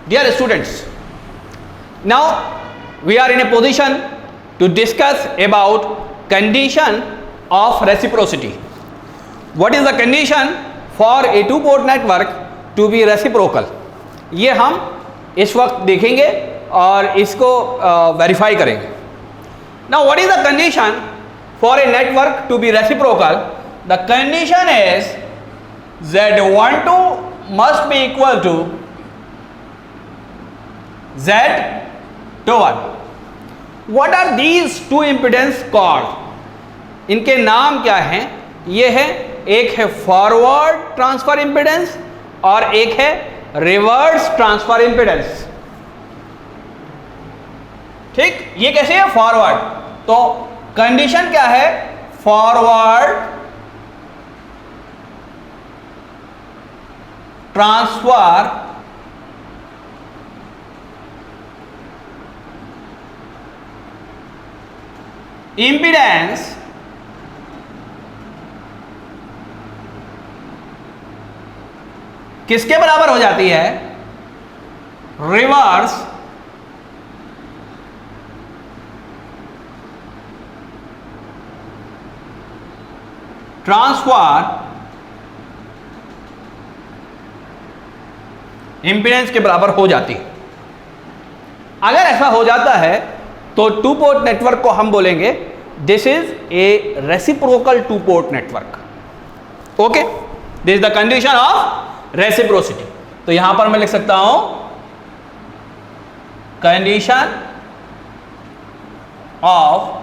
Dear students, now we are in a position to discuss about condition of reciprocity. What is the condition for a two port network to be reciprocal? ये हम इस वक्त देखेंगे और इसको verify करेंगे. Now what is the condition for a network to be reciprocal? The condition is Z12 must be equal to Z21. What are these two impedance called? इनके नाम क्या हैं? ये है, एक है फॉरवर्ड ट्रांसफर इम्पिडेंस और एक है रिवर्स ट्रांसफर इम्पिडेंस. ठीक, ये कैसे है फॉरवर्ड? तो कंडीशन क्या है? फॉरवर्ड ट्रांसफर इम्पीडेंस किसके बराबर हो जाती है? रिवर्स ट्रांसफर इम्पीडेंस के बराबर हो जाती है. अगर ऐसा हो जाता है तो टू पोर्ट नेटवर्क को हम बोलेंगे this is a reciprocal to port network. Okay, this is the condition of reciprocity. तो यहां पर मैं लिख सकता हूं कंडीशन ऑफ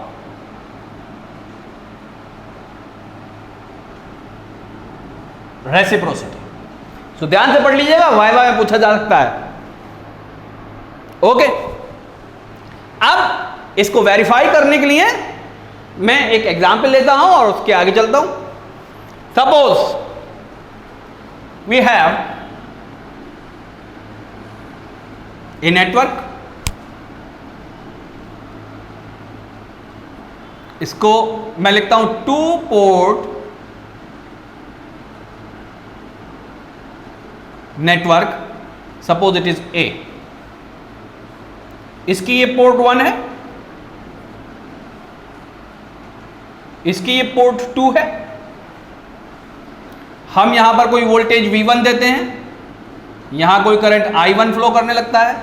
रेसिप्रोसिटी. सो ध्यान से पढ़ लीजिएगा, वाइवा में पूछा जा सकता है. ओके, अब इसको वेरीफाई करने के लिए मैं एक एग्जाम्पल लेता हूं और उसके आगे चलता हूं. Suppose we have a network. इसको मैं लिखता हूं two port network. Suppose it is A. इसकी ये पोर्ट 1 है, इसकी ये पोर्ट 2 है. हम यहां पर कोई वोल्टेज V1 देते हैं, यहां कोई करंट I1 फ्लो करने लगता है.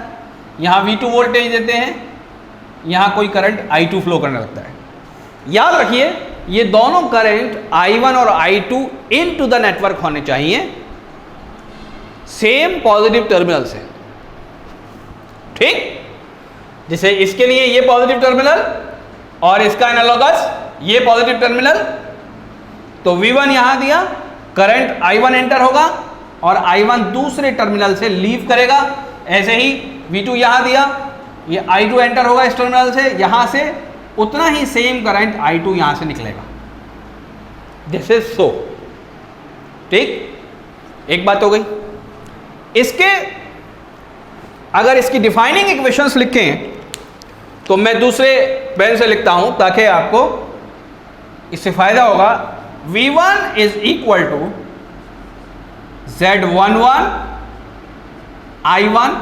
यहां V2 वोल्टेज देते हैं, यहां कोई करंट I2 फ्लो करने लगता है. याद रखिए, ये दोनों करंट I1 और I2 इनटू द नेटवर्क होने चाहिए सेम पॉजिटिव टर्मिनल से. ठीक, जैसे इसके लिए ये पॉजिटिव टर्मिनल और इसका एनालॉगस ये पॉजिटिव टर्मिनल. तो V1 यहां दिया, करंट I1 एंटर होगा और I1 दूसरे टर्मिनल से लीव करेगा. ऐसे ही V2 यहां दिया, ये I2 एंटर होगा इस टर्मिनल से, यहां से उतना ही सेम करंट I2 यहां से निकलेगा. This is so. ठीक, एक बात हो गई. इसके अगर इसकी डिफाइनिंग इक्वेशंस लिखें तो मैं दूसरे पेन से लिखता हूं ताकि आपको इससे फायदा होगा. V1 is equal to Z11 I1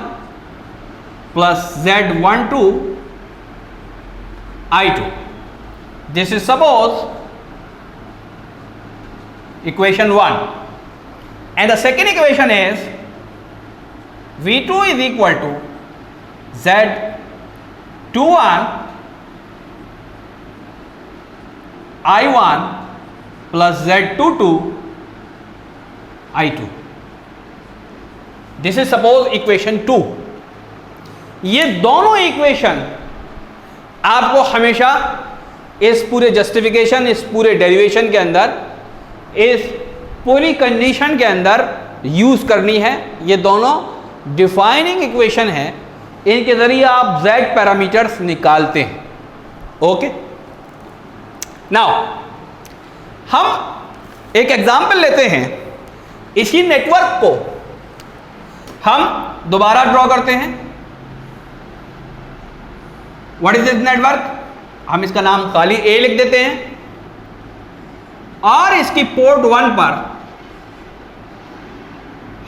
plus Z12 I2. This is suppose equation 1. And the second equation is V2 is equal to Z21 I1 plus Z22 I2. This is suppose equation 2. ये दोनों equation आपको हमेशा इस पूरे justification, इस पूरे derivation के अंदर, इस पूरी कंडीशन के अंदर यूज करनी है. ये दोनों डिफाइनिंग इक्वेशन है, इनके जरिए आप Z पैरामीटर्स निकालते हैं. ओके, नाउ हम एक एग्जांपल लेते हैं. इसी नेटवर्क को हम दोबारा ड्रॉ करते हैं. What is this network? हम इसका नाम खाली A लिख देते हैं और इसकी पोर्ट 1 पर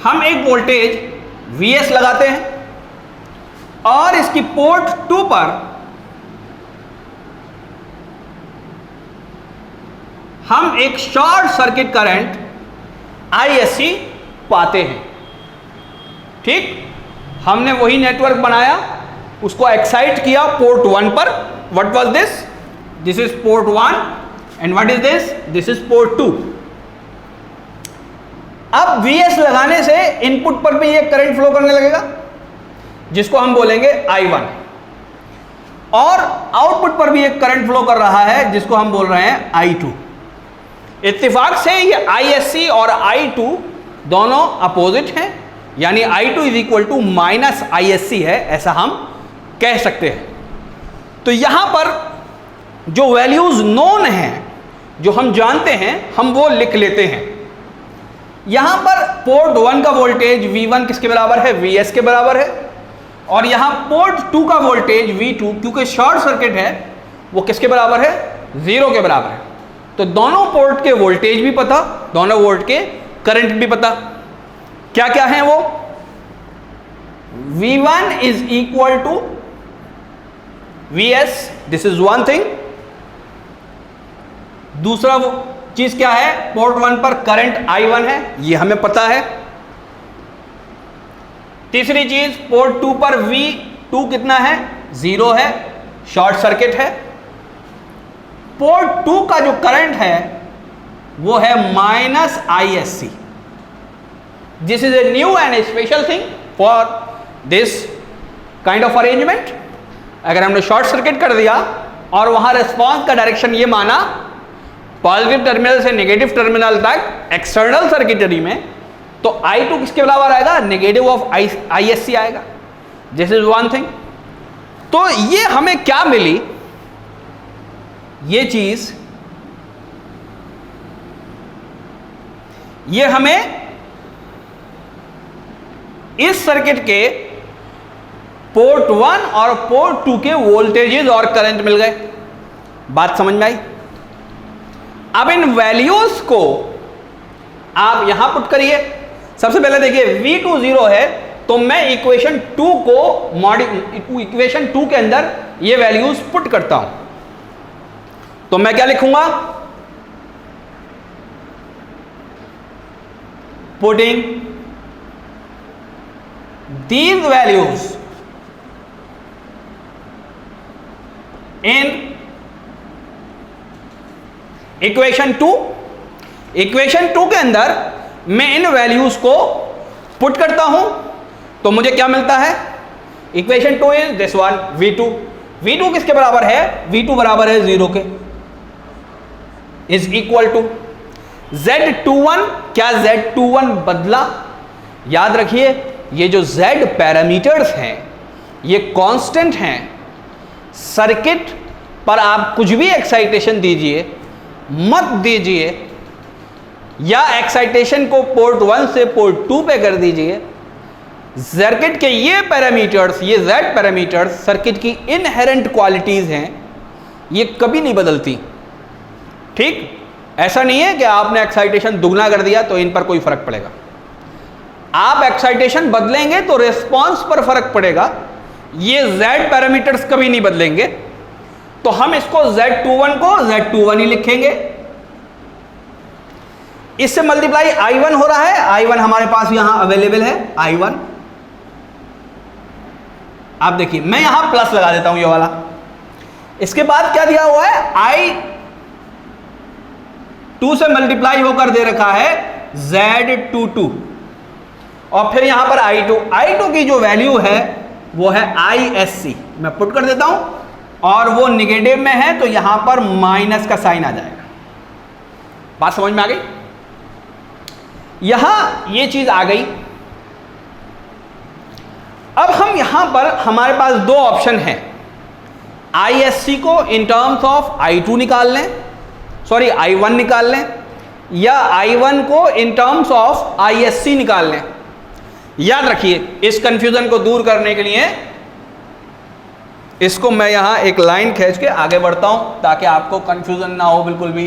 हम एक वोल्टेज Vs लगाते हैं. और इसकी पोर्ट 2 पर हम एक शॉर्ट सर्किट करंट ISC पाते हैं। ठीक, हमने वही नेटवर्क बनाया, उसको एक्साइट किया पोर्ट 1 पर। What was this? This is port 1 and what is this? This is port 2। अब VS लगाने से इनपुट पर भी एक करंट फ्लो करने लगेगा जिसको हम बोलेंगे I1, और आउटपुट पर भी एक करंट फ्लो कर रहा है जिसको हम बोल रहे हैं I2। इत्तेफाक से ये ISC और I2 दोनों अपोजिट हैं, यानी I2 is equal to minus ISC है, ऐसा हम कह सकते हैं। तो यहां पर जो वैल्यूज नोन हैं, जो हम जानते हैं, हम वो लिख लेते हैं। यहां पर पोर्ट 1 का वोल्टेज V1 किसके बराबर है? VS के बराबर है। और यहां पोर्ट 2 का वोल्टेज V2 क्योंकि शॉर्ट सर्किट है वो किसके बराबर है? 0 के बराबर है। तो दोनों पोर्ट के वोल्टेज भी पता, दोनों वोल्ट के करंट भी पता। क्या क्या है वो? V1 is equal to VS, this is one thing. दूसरा वो चीज क्या है? पोर्ट 1 पर करंट I1 है, ये हमें पता है। तीसरी चीज, पोर्ट 2 पर V2 कितना है? 0 है, शॉर्ट सर्किट है। पोर्ट 2 का जो करंट है वो है minus ISC। This is a new and special thing for this kind of arrangement. अगर हमने शॉर्ट सर्किट कर दिया और वहां रिस्पॉन्स का डायरेक्शन ये माना पॉजिटिव टर्मिनल से नेगेटिव टर्मिनल तक एक्सटर्नल सर्किटरी में, तो I2 किसके बराबर आएगा? नेगेटिव ऑफ ISC आएगा। This is one thing. तो ये हमें क्या मिली? ये चीज ये हमें इस सर्किट के पोर्ट 1 और पोर्ट 2 के वोल्टेजेस और करंट मिल गए। बात समझ में आई? अब इन वैल्यूज को आप यहां पुट करिए। सबसे पहले देखिए V2 0 है, तो मैं इक्वेशन 2 को इक्वेशन 2 के अंदर ये वैल्यूज पुट करता हूं। तो मैं क्या लिखूंगा? Putting these values in equation 2। Equation 2 के अंदर मैं इन वैल्यूज को पुट करता हूं, तो मुझे क्या मिलता है? Equation 2 is this one, V2। V2 किसके बराबर है? V2 बराबर है 0 के। Is equal to Z21। क्या Z21 बदला? याद रखिए ये जो Z पैरामीटर्स हैं ये कांस्टेंट हैं। सर्किट पर आप कुछ भी एक्साइटेशन दीजिए मत दीजिए, या एक्साइटेशन को पोर्ट 1 से पोर्ट 2 पे कर दीजिए। सर्किट के ये पैरामीटर्स, ये Z पैरामीटर्स सर्किट की इनहेरेंट क्वालिटीज हैं, ये कभी नहीं बदलती। ठीक, ऐसा नहीं है कि आपने एक्साइटेशन दुगना कर दिया तो इन पर कोई फर्क पड़ेगा। आप एक्साइटेशन बदलेंगे तो रिस्पांस पर फर्क पड़ेगा। ये Z पैरामीटर्स कभी नहीं बदलेंगे। तो हम इसको Z21 को Z21 ही लिखेंगे। इससे मल्टीप्लाई I1 हो रहा है। I1 हमारे पास यहां अवेलेबल है, I1। आप देखिए मैं यहां प्लस लगा देता हूं ये वाला। इसके बाद क्या दिया हुआ है? I2 से मल्टीप्लाई होकर दे रखा है Z22, और फिर यहां पर I2 की जो वैल्यू है वो है ISC। मैं पुट कर देता हूं, और वो निगेटिव में है तो यहां पर माइनस का साइन आ जाएगा। बात समझ में आ गई? यहां ये चीज आ गई। अब हम यहां पर हमारे पास दो ऑप्शन हैं। ISC को इन टर्म्स ऑफ I2 निकाल लें, सॉरी I1 निकाल लें, या I1 को इन टर्म्स ऑफ ISC निकाल लें। याद रखिए इस कंफ्यूजन को दूर करने के लिए इसको मैं यहां एक लाइन खींच के आगे बढ़ता हूं ताकि आपको कंफ्यूजन ना हो बिल्कुल भी।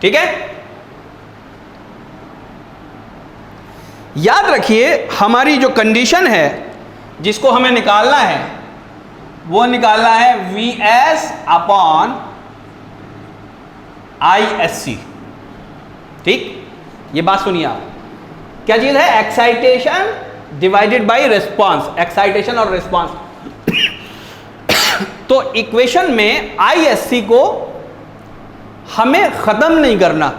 ठीक है, याद रखिए हमारी जो कंडीशन है जिसको हमें निकालना है वो निकालना है Vs अपॉन ISC। ठीक, ये बात सुनिए आप, क्या चीज है? Excitation divided by response, excitation और रिस्पांस। तो इक्वेशन में ISC को हमें खत्म नहीं करना।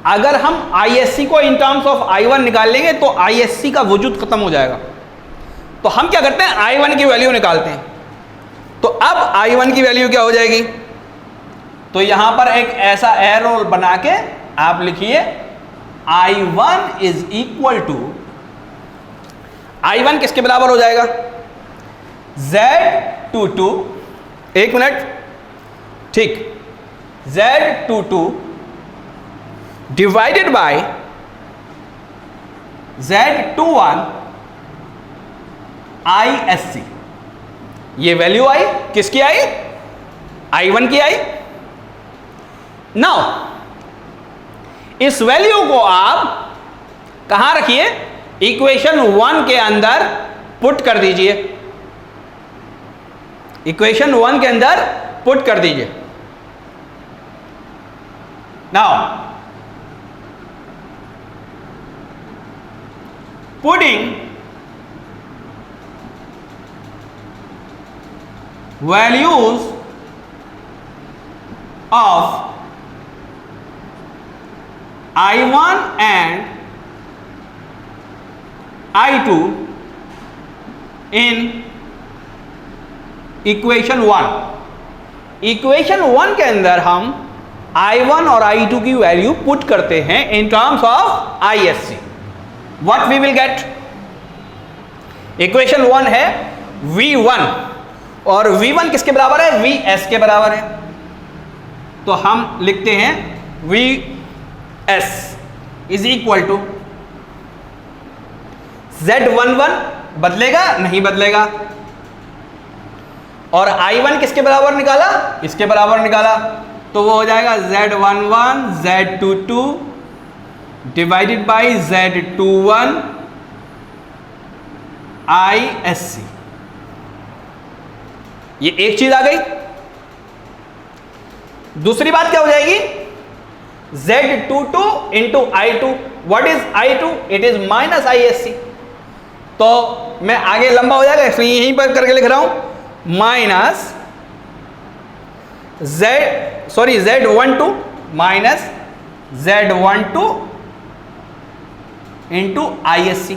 अगर हम ISC को इन टर्म्स ऑफ I1 निकाल लेंगे तो ISC का वजूद खत्म हो जाएगा। तो हम क्या करते हैं, I1 की वैल्यू निकालते हैं। तो अब I1 की वैल्यू क्या हो जाएगी? तो यहां पर एक ऐसा एरो बना के आप लिखिए I1 is equal to, I1 किसके बराबर हो जाएगा? Z22, एक मिनट, ठीक, Z22 divided by Z21 ISC। ये वैल्यू आई, किसकी आई? I1 की आई। नाउ इस वैल्यू को आप कहां रखिए? इक्वेशन 1 के अंदर पुट कर दीजिए, इक्वेशन 1 के अंदर पुट कर दीजिए। Now putting values of I1 and I2 in equation 1, equation 1 के अंदर हम I1 और I2 की वैल्यू पुट करते हैं in terms of ISC। What we will get? Equation 1 है V1 और V1 किसके बराबर है? Vs के बराबर है। तो हम लिखते हैं Vs is equal to Z11, बदलेगा? नहीं बदलेगा। और I1 किसके बराबर निकाला? इसके बराबर निकाला, तो वो हो जाएगा Z11 Z22 divided by Z21 ISC। ये एक चीज आ गई। दूसरी बात क्या हो जाएगी? Z22 into I2। What is I2? It is minus ISC। तो मैं आगे लंबा हो जाएगा इसलिए यहीं पर करके लिख रहा हूं, minus Z12 minus Z12 into ISC।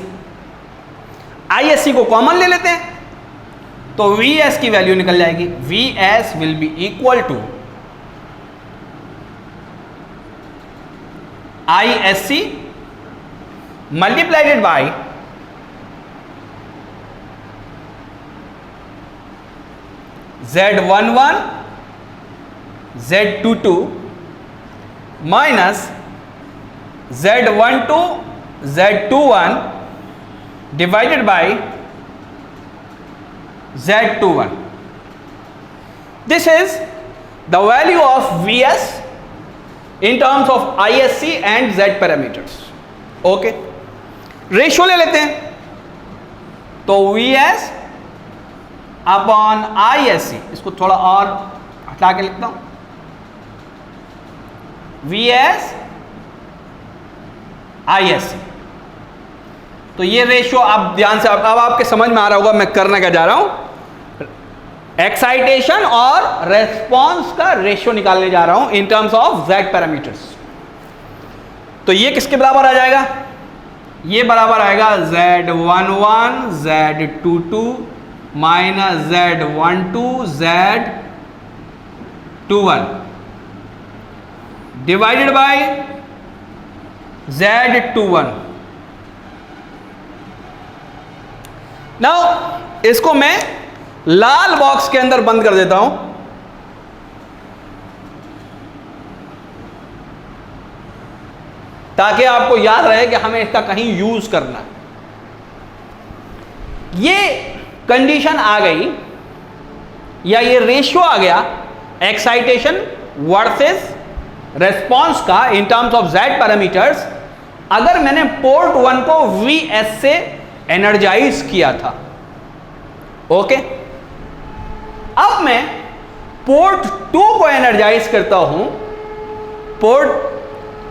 ISC को कॉमन ले लेते हैं तो Vs की वैल्यू निकल जाएगी। Vs will be equal to ISC multiplied by Z11 Z22 minus Z12 Z21 divided by Z21. This is the value of Vs in terms of ISC and Z parameters. Okay, ratio ले लेते हैं तो Vs upon ISC, इसको थोड़ा और हटा के लिखता हूं, Vs ISC। तो ये रेशियो आप ध्यान से, अब आपके समझ में आ रहा होगा मैं करना क्या जा रहा हूं। एक्साइटेशन और रेस्पॉन्स का रेशियो निकालने जा रहा हूं in terms of Z parameters. तो ये किसके बराबर आ जाएगा? ये बराबर आएगा Z11 Z22 minus Z12 Z21 divided by Z21। Now इसको मैं लाल बॉक्स के अंदर बंद कर देता हूं ताकि आपको याद रहे कि हमें इसका कहीं यूज करना है। ये कंडीशन आ गई या ये रेशियो आ गया एक्साइटेशन वर्सेस रेस्पॉन्स का in terms of Z parameters अगर मैंने पोर्ट 1 को Vs से एनर्जाइज किया था। ओके, अब मैं पोर्ट 2 को एनर्जाइज करता हूं, पोर्ट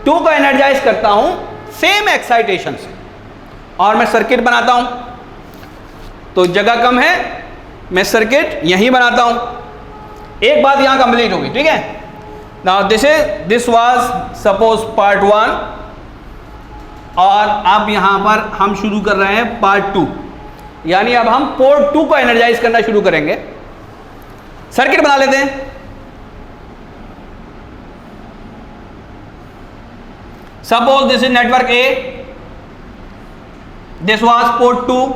2 को एनर्जाइज करता हूं सेम एक्साइटेशन से, और मैं सर्किट बनाता हूं। तो जगह कम है, मैं सर्किट यहीं बनाता हूं। एक बात यहां कंप्लीट होगी, ठीक है। Now this was suppose part 1, और अब यहां पर हम शुरू कर रहे हैं पार्ट 2, यानी अब हम पोर्ट 2 को एनर्जाइज करना शुरू करेंगे। सर्किट बना लेते हैं। Suppose this is network A, this was port 2,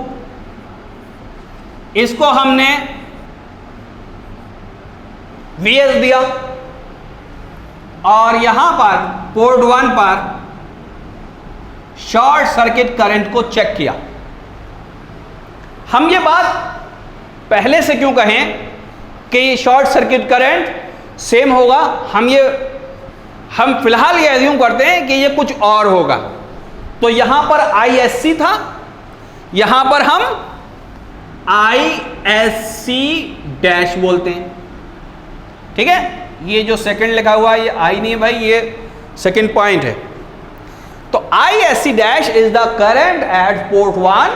इसको हमने Vs दिया, और यहां पर पोर्ट 1 पर शॉर्ट सर्किट करंट को चेक किया। हम ये बात पहले से क्यों कहें कि शॉर्ट सर्किट करंट सेम होगा, हम फिलहाल ये एज्यूम करते हैं कि ये कुछ और होगा। तो यहां पर Isc था, यहां पर हम Isc डैश बोलते हैं, ठीक है। ये जो सेकंड लिखा हुआ है ये आई नहीं है भाई, ये सेकंड पॉइंट है। तो Isc dash is the current at port 1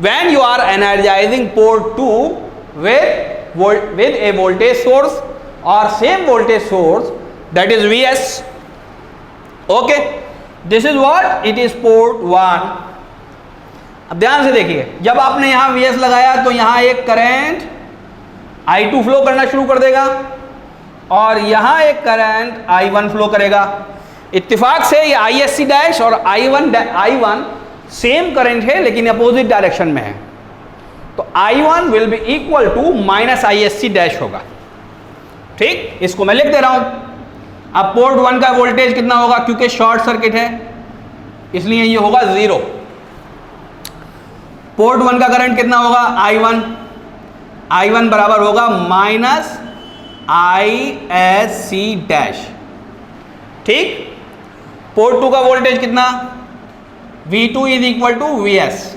when you are energising port 2 with a voltage source or same voltage source, that is Vs. Okay, this is what it is port 1. अब ध्यान से देखिए, जब आपने यहां Vs लगाया तो यहां एक करंट I2 फ्लो करना शुरू कर देगा, और यहां एक करंट I1 फ्लो करेगा। इत्तेफाक से ये Isc डैश और I1 सेम करंट है लेकिन अपोजिट डायरेक्शन में है। तो I1 will be equal to minus Isc dash होगा, ठीक। इसको मैं लिख दे रहा हूं। अब पोर्ट 1 का वोल्टेज कितना होगा, क्योंकि शॉर्ट सर्किट है इसलिए ये होगा 0। पोर्ट 1 का करंट कितना होगा, I1 बराबर होगा माइनस Isc डैश, ठीक। पोर्ट 2 का वोल्टेज कितना, V2 is equal to Vs।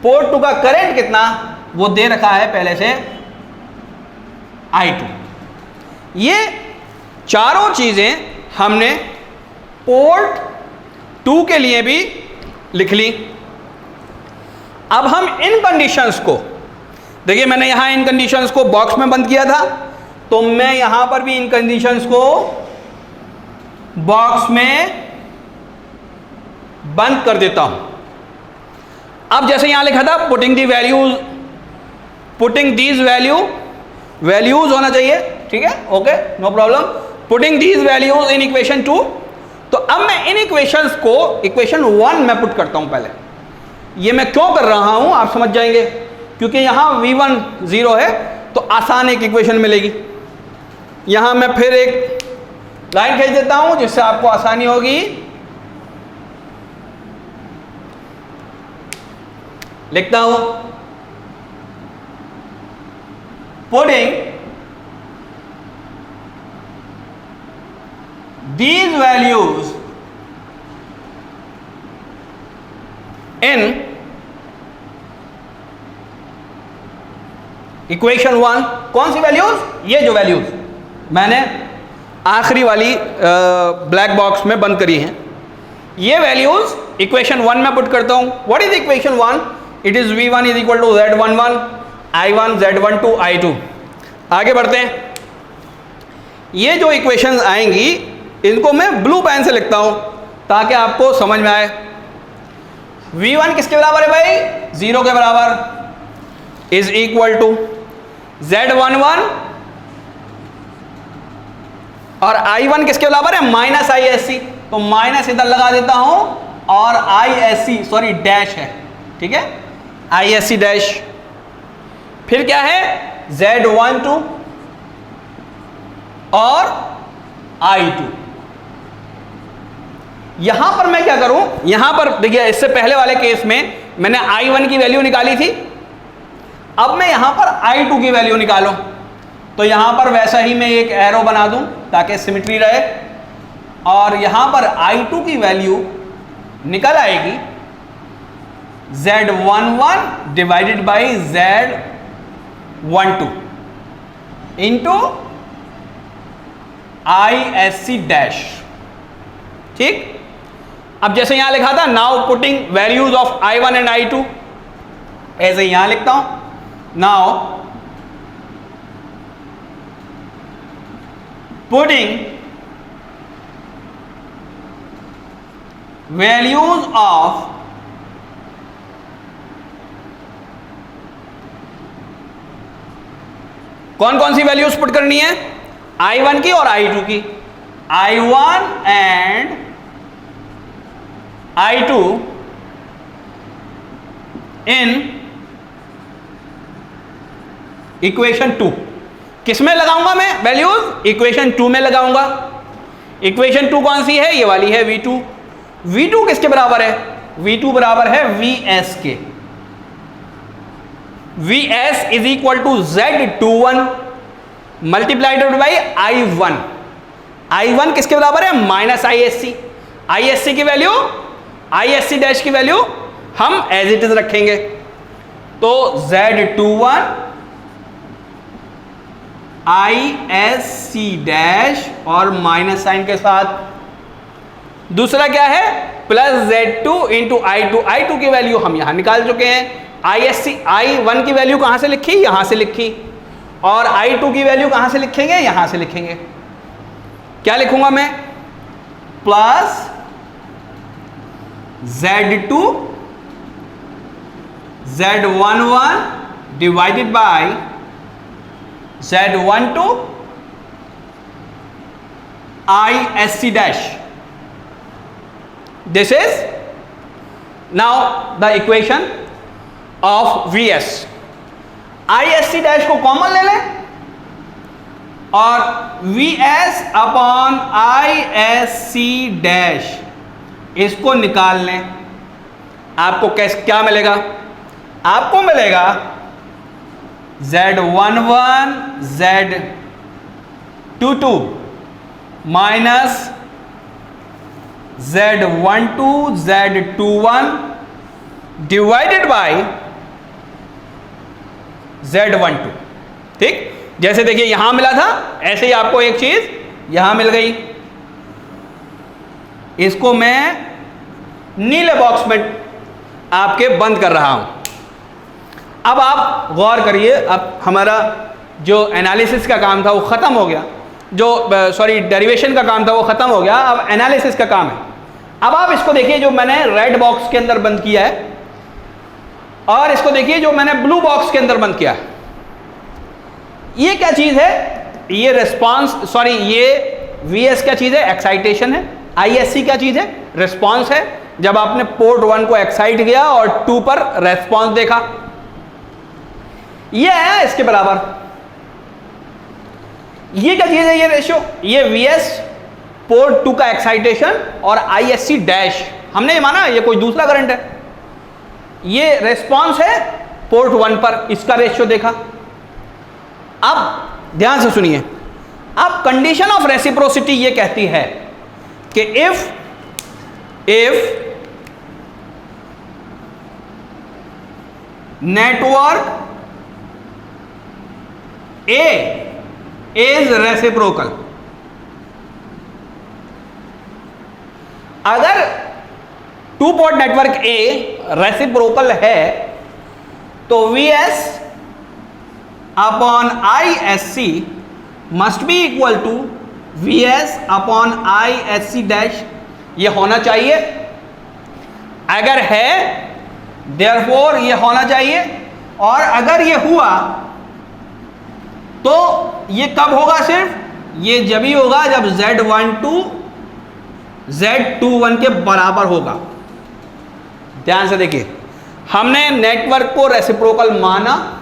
Port 2 का करंट कितना वो दे रखा है पहले से, I2। ये चारों चीजें हमने पोर्ट 2 के लिए भी लिख ली। अब हम इन कंडीशंस को देखिए, मैंने यहां इन कंडीशंस को बॉक्स में बंद किया था, तो मैं यहां पर भी इन कंडीशंस को बॉक्स में बंद कर देता हूं। अब जैसे यहां लिखा था पुटिंग दीज वैल्यूज होना चाहिए, ठीक है, okay, no problem. Putting these values in equation 2। तो अब मैं इन इक्वेशंस को इक्वेशन 1 में पुट करता हूं। पहले ये मैं क्यों कर रहा हूं आप समझ जाएंगे, क्योंकि यहां V1 0 है तो आसान एक इक्वेशन मिलेगी। यहां मैं फिर एक लाइन खींच देता हूं जिससे आपको आसानी होगी। लिखता हूं, putting these values in equation 1। कौन सी वैल्यूज, ये जो वैल्यूज मैंने आखिरी वाली ब्लैक बॉक्स में बंद करी हैं, ये वैल्यूज इक्वेशन 1 में पुट करता हूं। What is equation 1? It is V1 is equal to Z11 I1 Z12 I2। आगे बढ़ते हैं। ये जो इक्वेशंस आएंगी इनको मैं ब्लू पेन से लिखता हूं ताकि आपको समझ में आए। V1 किसके बराबर है भाई, 0 के बराबर, इज इक्वल टू Z11 और I1 किसके बराबर है, माइनस Isc। तो माइनस इधर लगा देता हूं और Isc सॉरी डैश है, ठीक है, Isc डैश। फिर क्या है, Z12 और I2। यहां पर मैं क्या करूं, यहां पर देखिए इससे पहले वाले केस में मैंने I1 की वैल्यू निकाली थी, अब मैं यहां पर I2 की वैल्यू निकालूं। तो यहां पर वैसा ही मैं एक एरो बना दूं ताकि सिमेट्री रहे, और यहां पर I2 की वैल्यू निकल आएगी Z11 divided by Z12 into ISC dash. ठीक, अब जैसे यहां लिखा था now putting values of I1 and I2, ऐसे यहां लिखता हूं नाउ पुटिंग वैल्यूज ऑफ कौन कौन सी वैल्यूज पुट करनी है, I1 की और I2 की, I1 and I2 in equation 2। किसमें लगाऊंगा मैं वैल्यूज, इक्वेशन 2 में लगाऊंगा। इक्वेशन 2 कौन सी है, ये वाली है V2। V2 किसके बराबर है, V2 बराबर है VS के। VS is equal to Z21 multiplied by I1। I1 किसके बराबर है, माइनस ISC। ISC की वैल्यू, ISC डैश की वैल्यू हम एज इट इज रखेंगे। तो Z21 ISC डैश और माइनस साइन के साथ, दूसरा क्या है plus Z2 into I2। I2 की वैल्यू हम यहां निकाल चुके हैं। ISC I1 की वैल्यू कहां से लिखी, यहां से लिखी, और I2 की वैल्यू कहां से लिखेंगे, यहां से लिखेंगे। क्या लिखूंगा मैं, plus Z2 Z11 divided by Z12 ISC dash. This is now the equation of VS। ISC dash को कॉमन ले लें और VS अपॉन ISC डैश इसको निकाल लें। आपको क्या मिलेगा, आपको मिलेगा Z11 Z22 minus Z12 Z21 divided by Z12। ठीक, जैसे देखिए यहां मिला था ऐसे ही आपको एक चीज यहां मिल गई। इसको मैं नीले बॉक्स में आपके बंद कर रहा हूं। अब आप गौर करिए, अब हमारा जो एनालिसिस का काम था वो खत्म हो गया, जो डेरिवेशन का काम था वो खत्म हो गया, अब एनालिसिस का काम है। अब आप इसको देखिए जो मैंने रेड बॉक्स के अंदर बंद किया है, और इसको देखिए जो मैंने ब्लू बॉक्स के अंदर बंद किया है। ये क्या चीज है, ये रिस्पांस, ये VS क्या चीज है, एक्साइटेशन है। ISC क्या चीज है, रिस्पांस है। जब आपने पोर्ट 1 को एक्साइट किया और 2 पर रेस्पॉन्स देखा, ये है इसके बराबर। ये क्या चीज है, ये रेशियो, ये VS पोर्ट 2 का एक्साइटेशन और ISC डैश, हमने ये माना ये कोई दूसरा करंट है। ये रेस्पॉन्स है पोर्ट 1 पर, इसका रेशियो देखा। अब ध्यान से सुनिए, अब कंडीशन ऑफ रेसिप्रोसिटी ये कहती है कि if network A is reciprocal, अगर 2 पोर्ट नेटवर्क A रेसिप्रोकल है तो VS upon ISC must be equal to VS upon ISC dash. ये होना चाहिए, अगर है देयरफॉर ये होना चाहिए, और अगर ये हुआ तो ये कब होगा, सिर्फ ये जब ही होगा जब Z12 Z21 के बराबर होगा। ध्यान से देखिए, हमने नेटवर्क को रेसिप्रोकल माना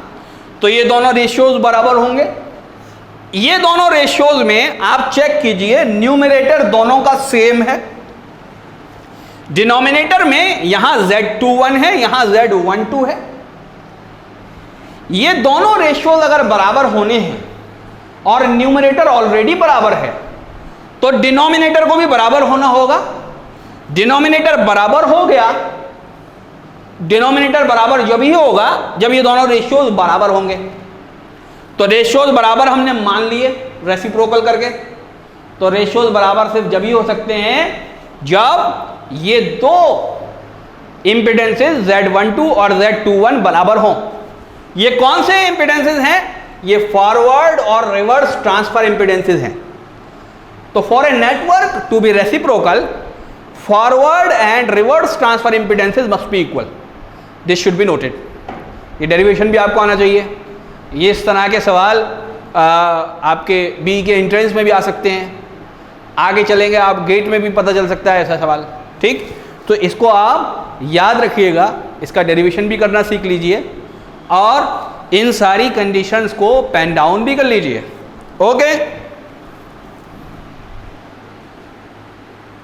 तो ये दोनों रेशियोज बराबर होंगे। ये दोनों रेशियोज में आप चेक कीजिए, न्यूमरेटर दोनों का सेम है, डिनोमिनेटर में यहां Z21 है, यहां Z12 है। ये दोनों रेशियोज अगर बराबर होने हैं और न्यूमरेटर ऑलरेडी बराबर है तो डिनोमिनेटर को भी बराबर होना होगा। डिनोमिनेटर बराबर हो गया, डिनोमिनेटर बराबर जब ही होगा जब ये दोनों रेशियोज बराबर होंगे। तो रेशियोज बराबर हमने मान लिए रेसिप्रोकल करके, तो रेशियोज बराबर सिर्फ जब ही हो सकते हैं जब ये दो इंपिडेंसेस Z12 और Z21 बराबर हों। ये कौन से इंपिडेंसेस हैं? ये फॉरवर्ड और रिवर्स ट्रांसफर इंपिडेंसेस हैं। तो for a network to be reciprocal, forward and reverse transfer impedances must be equal. This should be noted. ये डेरिवेशन भी आपको आना चाहिए। ये इस तरह के सवाल आपके बी के एंट्रेंस में भी आ सकते हैं, आगे चलेंगे आप गेट में भी पता चल सकता है ऐसा सवाल। ठीक, तो इसको आप याद रखिएगा, इसका डेरिवेशन भी करना सीख लीजिए और इन सारी कंडीशंस को पेन डाउन भी कर लीजिए। ओके।